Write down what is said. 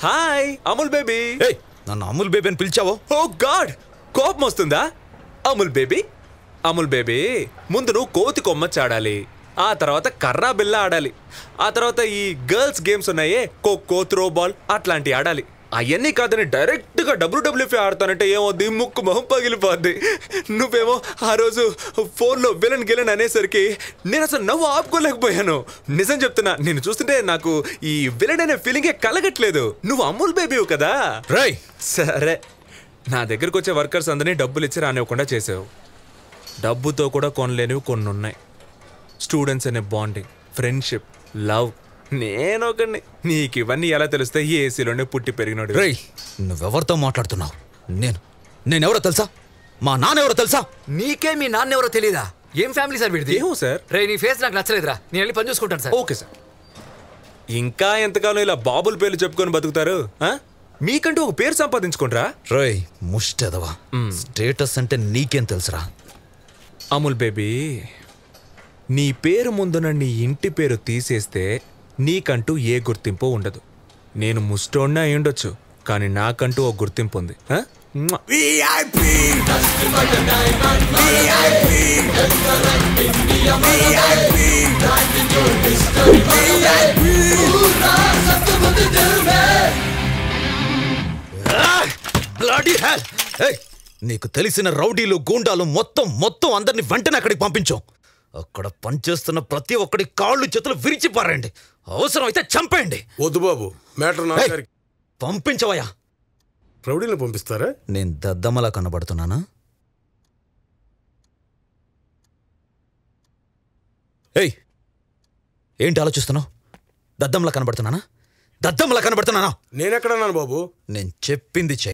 Hi Amul baby. నన్ను Amul baby అని పిలిచావో? ఓ God, కోపం వస్తుందా? అమూల్ బేబీ, అమూల్ బేబీ, ముందు నువ్వు కోతి కొమ్మచ్చి ఆడాలి, ఆ తర్వాత కర్రా బిల్ల ఆడాలి, ఆ తర్వాత ఈ గర్ల్స్ గేమ్స్ ఉన్నాయే, ఖోఖో, త్రో బాల్ అట్లాంటివి ఆడాలి. అవన్నీ కాదని డైరెక్ట్గా WWF ఆడతానంటే ఏమవుద్ది? ముక్కు మొహం పగిలిపోద్ది. నువ్వేమో ఆ రోజు ఫోన్లో విలన్ గిలన్ అనేసరికి నేను అసలు నవ్వు ఆపుకోలేకపోయాను. నిజం చెప్తున్నా, నేను చూస్తుంటే నాకు ఈ విలన్ అనే ఫీలింగే కలగట్లేదు. నువ్వు అమూల్ బేబీవు కదా. రేయ్ సరే, నా దగ్గరకు వచ్చే వర్కర్స్ అందరినీ డబ్బులు ఇచ్చి రానివ్వకుండా చేసావు. డబ్బుతో కూడా కొనలేనివి కొన్ని ఉన్నాయి. స్టూడెంట్స్ అనే బాండింగ్, ఫ్రెండ్షిప్, లవ్. నేనొకడిని. నీకు ఇవన్నీ ఎలా తెలుస్తాయి? ఏసీలోనే పుట్టి పెరిగినాడు. రేయ్, నువ్వెవరితో మాట్లాడుతున్నావు? నేనెవరో తెలుసా? మా నాన్నెవరో తెలుసా? నీకే మీ నాన్న ఎవరో తెలీదా? ఏం ఫ్యామిలీ సార్ వీడిది? ఏమో సార్. రే, నీ ఫేస్ నాకు నచ్చలేదురా, నేను వెళ్ళి పని చూసుకుంటాను సార్. Okay sir. ఇంకా ఎంతకాలం ఇలా బాబుల పేర్లు చెప్పుకొని బతుకుతారు? మీకంటూ ఒక పేరు సంపాదించుకుంటారా? రేయ్ ముష్టెదవా, స్టేటస్ అంటే నీకేం తెలుసురా? అమూల్ బేబీ, నీ పేరు ముందున నీ ఇంటి పేరు తీసేస్తే నీకంటూ ఏ గుర్తింపు ఉండదు. నేను ముస్టోడ్నే అయి ఉండొచ్చు, కానీ నాకంటూ ఓ గుర్తింపు ఉంది. నీకు తెలిసిన రౌడీలు, గూండాలు మొత్తం అందరిని వెంటనే అక్కడికి పంపించాం. అక్కడ పనిచేస్తున్న ప్రతి ఒక్కడి కాళ్ళు చేతులు విరిచి పారండి, అవసరం అయితే చంపేయండి. వద్దు బాబు, మ్యాటర్ పంపించవయ్యా. రౌడీని పంపిస్తారా? నేను దద్దమ్మలా కనబడుతున్నానా? ఏయ్, ఏంటి ఆలోచిస్తున్నావు? దద్దమ్మలా కనబడుతున్నానా? నేనెక్కడన్నాను బాబు? నేను చెప్పింది చెయ్.